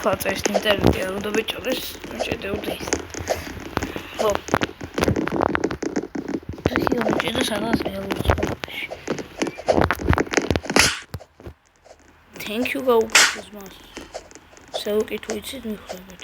ეხლა წეს ინტერნეტი არ უნდა ბეჭდეს, მეჭედევდი. ხო. ეს იყო მეჭედა სადღაც რეალურ ცხოვრებაში. Thank you გაუკეთეს მას. საუკეთო იცით მიხვდებით.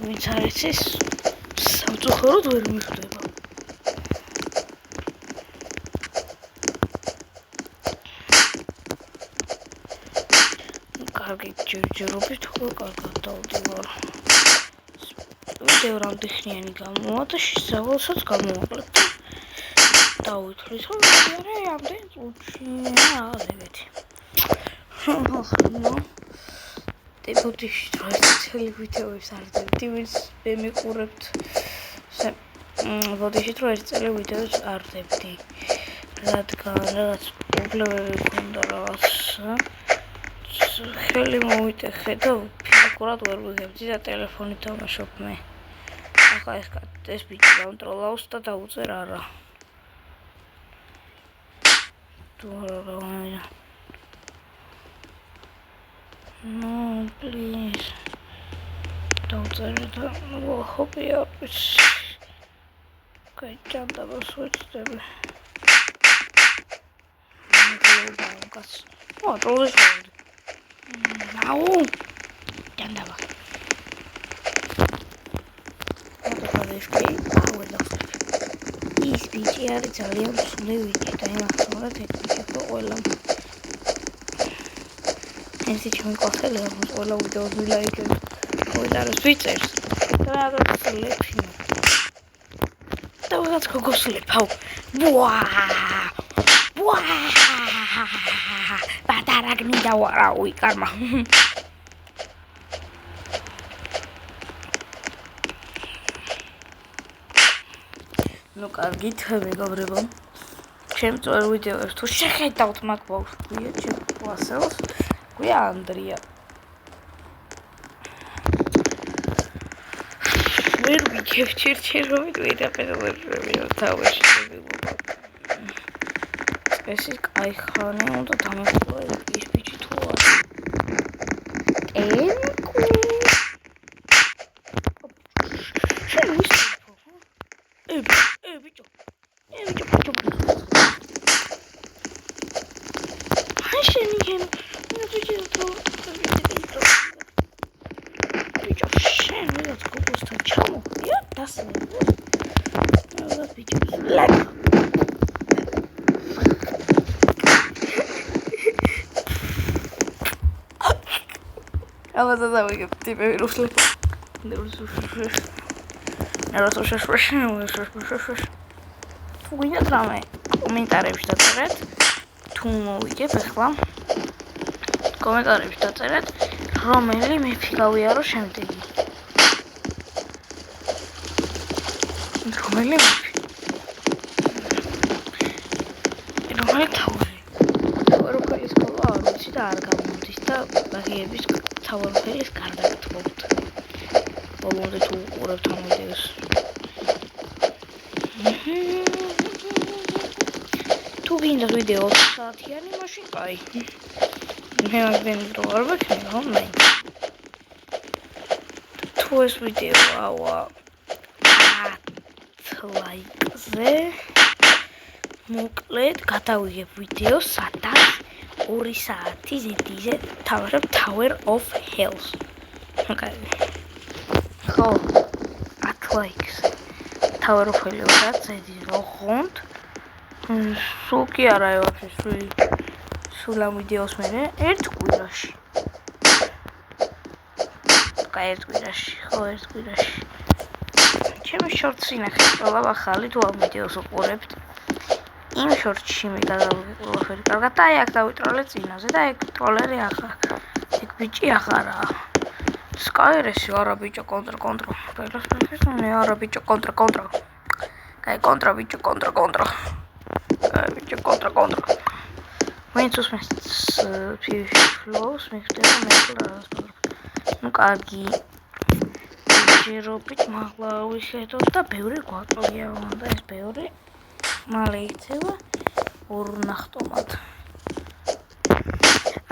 ვინც არ იცის, სამწუხაროდ ვერ მიხვდება. ჯერჯერობით ხო კარგად დავდივარ. ვიდეო რამდენხნიანი გამოვა და შესავალსაც გამოვაკლებ და დავითვლით, რომ არა ამდენ წუთში აღებეთი. დებოდიშით რა ცელი ვიდეოებს არ დებდი, ვინც მე მიყურებთ. ბოდიშით რა წელი ვიდეოს არ დებდი. რადგან რაღაც პრობლემები მქონდა რაღაცა. ხელი მოვიტეხე და ფიზიკურად ვერ ვიგებდი და ტელეფონით დავმაშობ მე. ახლა ეს ბიჭი დამტროლავს და დაუწერ არა. თუ არა რა. No, please. დაუწერე და ჰოპი არის. გაიჭამდა მოსვეცდები. ო, პროლეს აუ ჯანდაბა ის ბიჭი არის ძალიან მსხვილი ვიჭი და იმახსოვრა თეთრი ყველა ეს ჩემი ყველა ვიდეოს ვილაიქებს კომენტარებს ვიწერს და რაღაც ლეფი და რაღაც გოგოს ლეფავ ბატარაგნი დავარა უი კარმა ну კარგით მეგობრებო ჩემ წვერ ვიდეოებს თუ შეხედავთ მაგ ბავშვია ჩემ კლასელს გვია ანდრია ვერ ვიქებ ჩერჩერობით ვიდაპედალები თავში ეს ის კაი ხანი უნდა დამეხლა ის ბიჭი თუ არა Aber das habe ich die Berufsschule. თუ გინდათ რამე კომენტარებში დაწერეთ თუ მოვიგებ ახლა კომენტარებში დაწერეთ რომელი მეფი გავიარო შემდეგი რომელი მეფი რომელი თავი თავი სკოლა არ ვიცი და არ გამოდის და მაგიების თავი კარგად თქობთ ბოლომდე თუ უყურებთ ამ ვიდეოს თუ გინდა ვიდეო საათიანი მაშინ კაი მე მაგდენი დრო არ ვექნები ონლაინ თუ ეს ვიდეო ავა 10 ლაიკზე მოკლედ გადავიღებ ვიდეოს სადაც 2 საათი ზედიზე თავარებ Tower of Hell კაი ხო 10 ლაიქს Tower of Hell ზედი ოღონდ სულ კი არა ვაფშე სულ ამ ვიდეოს მე ერთ კვირაში კაი ერთ კვირაში ხო ერთ კვირაში ჩემი შორტსი ნახეთ, ყველა ახალი თუ ამ ვიდეოს უყურებთ. იმ შორტში მიგადავე ყველაფერი კარგად და აი აქ დავიტროლე წინაზე და ეგ ტროლერი ახლა. ეგ ბიჭი ახარაა. Skyres არა ბიჭო კონტრა. Ყველას მეხსოვნა არა ბიჭო კონტრა. Კაი კონტრა ბიჭო კონტრა. Კაი ბიჭო კონტრა. Ვინც უსმენს ფლოუს მიხდება მეხლა. Ну კარგი. ჯერობით მაღლა ვიშეთოთ და ბევრი გვაყოლია და ეს ბევრი მალე იქცევა ორნახტომად.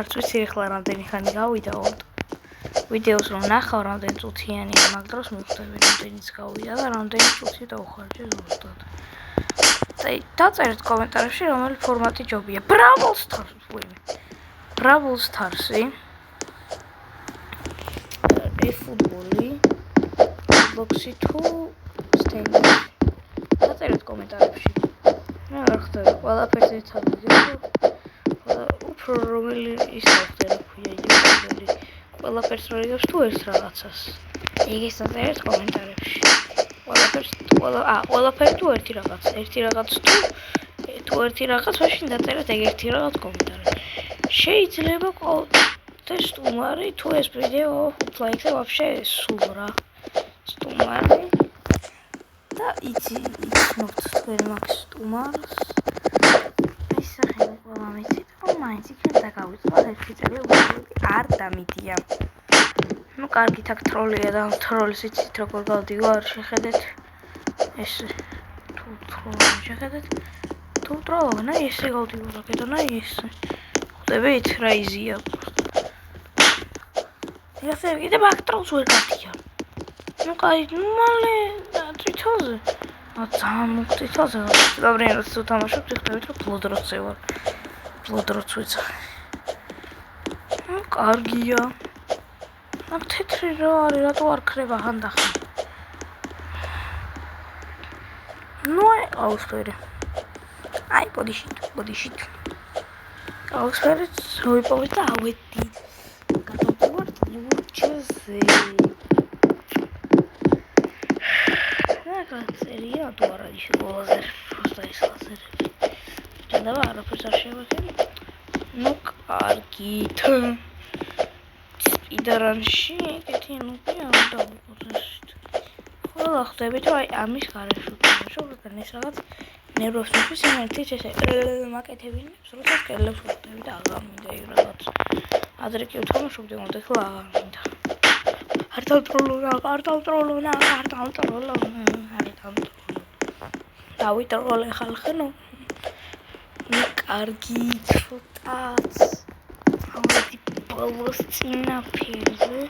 არც ვიცი ახლა რამდენი ხანი გავიდა ვიდეოს რომ ნახავ რამდენი წუთიანია მაგ დროს მივხვდები რამდენიც გავიდა და რამდენი წუთი დავხარჯე ზუსტად. და დაწერეთ კომენტარებში რომელი ფორმატი ჯობია. Brawl Stars-ი ფუტბოლი Roblox-ი თუ სტენდი. დაწერეთ კომენტარებში. მე არ ხდება ყველაფერს ერთად ვიგებ. უფრო რომელი ისახდება ქვია იუბილე. ყველაფერს როიგებს თუ ერთ რაღაცას. ეგეც დაწერეთ კომენტარებში. ყველაფერი თუ ერთი რაღაც თუ ერთი რაღაც მაშინ დაწერეთ ეგ ერთი რაღაც კომენტარი. შეიძლება სტუმარი თუ ეს ვიდეო 5 ლაიქზე ვაფშე სულ რა სტუმარი და იცნობთ თქვენ მაგ სტუმარს ეს სახელი ყველა მეცით რომ მაინც იქნებ დაგავიწყო ერთი წელი არ დამიდია. Ну კარგით აქ ტროლია და ტროლის იცით როგორ გავდივარ შეხედეთ ეს თუ ტროლი შეხედეთ თუ ტროლობენ აი ესე გავდივარ აქედან აი ესე ხვდებით რა იზია ესე კიდე მაგ ტროლს ვერ გავდია. Ну кай მალე წითელზე ძალიან მოგწითელზე დაბრუნებას თუ თამაშობთ ხვდებით რომ ფლოდროც ვეცა. კარგია. Აქ თეთრი რა არის, რატო არ ქრება ხანდახან? Ну, აუსფერი. აი, ბოდიშით. აუსფერი, ვიპოვე და ავედი. გადავდივარ ლურჩზე. წერია თუ არა ის ლაზერი, просто ის ლაზერი. ჩანდა არაფერს არ შევაკეთე. Ну, კარგით. იდარანში ეგეთი ნუპია არ დავუყურებთ. Ყველა ხვდებით რომ აი ამის გარეშე შევაკეთე ეს რაღაც ნერვებს მისთვის ერთით ესე მაკეთებინებს როდესაც კელებს ხვდები და აღარ მინდა ეგ რაღაც. ადრე კი ვთამაშობდი მომდე ხლა აღარ მინდა. არ დავტროლო. დავიტროლე ხალხო. კარგით ცოტაც ავედი ბოლოს წინაფერზე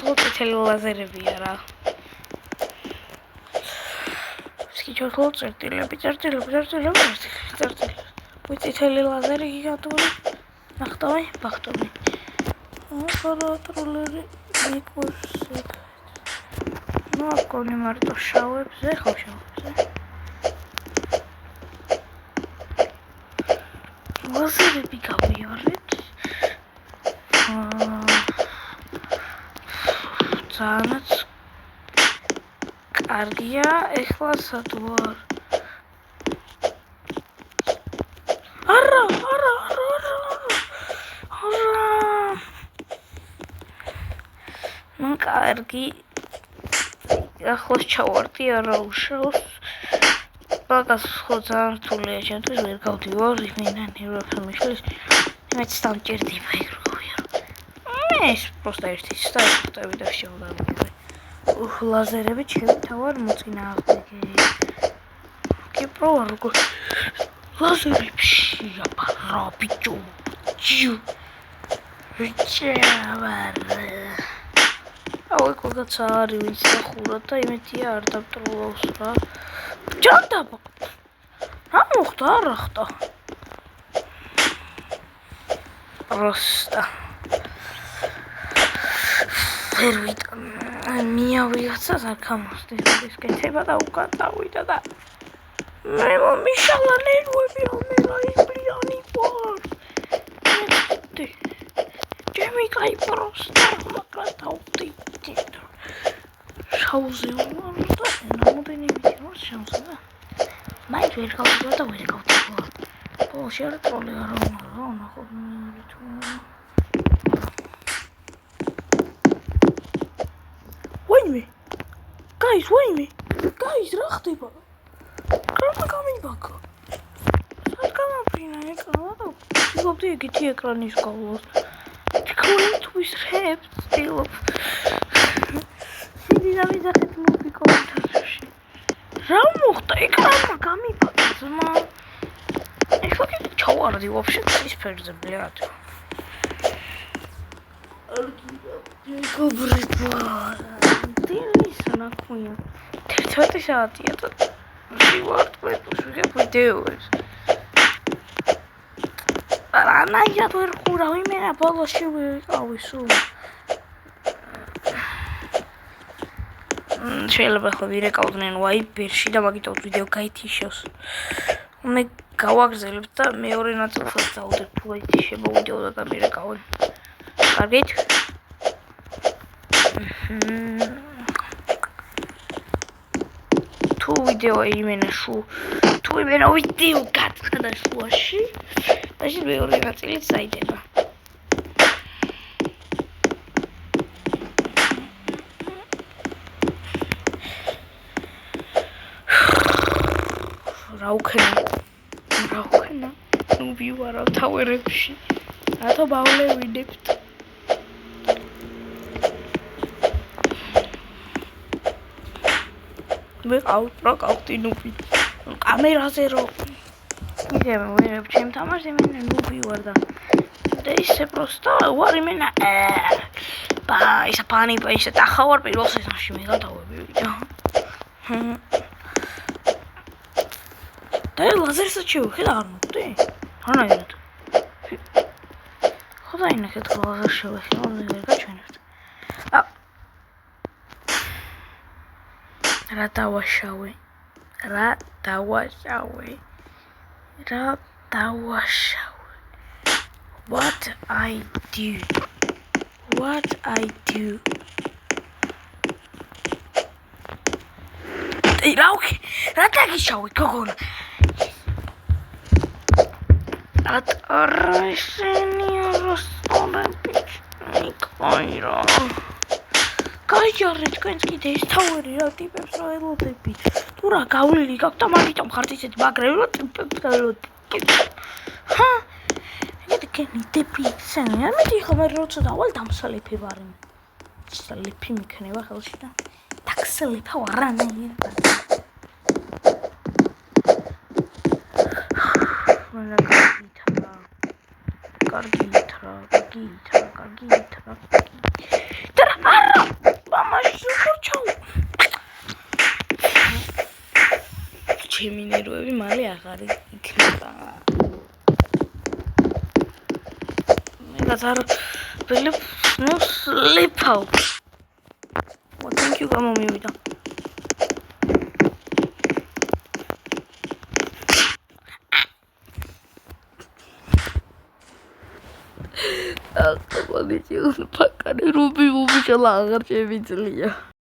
თეთრი ლაზერებია რა სკიჩოთლო წერტილები ვიწითელი ლაზერი გიგანტური ნახტავი ბახტომი ტროლერი მიკურსი ну აკონი მარტო შავებზე ლაზერები გავიარეთ ძალიანაც კარგია ეხლა სად ვარ არა ну კარგი ახლოს ჩავარდი არა უშავს ბაგას ხო ძალიან რთულია ჩემთვის ვერ გავდივარ იმენა ნერვებს მიშლის მეც დამჭირდება ეგ როგორია ეს просто ერთი სტარტები და შევდავდი ლაზერები ჩემი თავარ მოწინააღმდეგე კი პროვა როგორ ლაზერებში აბა ბიჭო აუ კოგაც არის ვინც ახურა და იმეთია არ დავტროლავს რა ჯანდაბა რა მოხდა რა ხდა просто ფერვიტა მიავიღცა საკამოსთვის ეს კეთება და უკან დავიდა და მე მომიშალა ნერვები ამელა იბლიანი ვარ ჩემი კაი просто მაგრამ დავდივდი შავზე ვარ და რამოდენიმე ვარ შავზე და მაინც ვერ გავიგო და ვერ გავიგო. ბოლოში არ ტროლი არ ნახო თუ ვაიმე guys რა ხდება? კრამა გამიბაქა. სად გამაფრინა ეკრანა და ვიგობდი ეგეთი ეკრანის გავლოს. According to his rap, still დავიძახეთ მოვი კომენტარებში. რა მოხდა? ეკრანმა გამიბაქა ზმა. ეხლა კი ჩავარდი вообще ის ფერზე, блядь. გობრება. დილის ნაკვია. 11 საათია და ვარ ტვეტში ვიღებ ვიდეოებს. რანაირად ვერ ხურავ იმენა ბოლოში ვიყავი სულ. შეიძლება ხო ვირეკავდნენ ვაიბერში და მაგიტო ვიდეო გაითიშოს. მე გავაგზავნებ და მეორე ნაწილსაც დავდებ თუ გაითიშება ვიდეო და მირეკავენ. კარგით? თუ ვიდეო იმენა ვიდეო გაცხადა შუაში და მეორე ნაწილიც საიდება. რა უქნა ნუ ვივარავ თავერებში რატო ბავლევინებთ მე ავტი ნუპი კამერაზე რო იდე მე ჩემ თამაშზე მე ნუპი ვარ და ისე პროსტა ვარ იმენა ისე ისე დახავარ პირველ სეზონში მე გადავები ვიდეო და ლაზერსაც შევხედა არ მოხდი? რანაირად? ხოდა ინახეთ ლაზერ შევხედა, ვერ გაჩვენებთ. რა დავაშავე? What I do? რა დაგიშავე გოგონა? Ataraisenia restaurant Nikoira. გაიჯარეთ თქვენს კიდე ეს თავერი რა ტიპებს რა ელოდებით. თუ რა გავლილი გაქვთ და მაგიტომ ხართ ისეთი მაგრები რა ტიპებს ელოდებით. ჰა? ეგეთი კენი დეპიცენი. ამიტომ ხომ არ როცა დავალ დამსალიფი ვარ. სალიფი მიქნება ხელში და დაქსალიფა ვარანაირად. კარგი და არა მამაში ხორჩაო ჩემი ნერვები მალე აღარ იქნება მე გაზარ ბელებ ნუ სლიპაუ თენკიუ გამომივიდა Aku mau dicium pakai rubi rubi celangar cewek celia.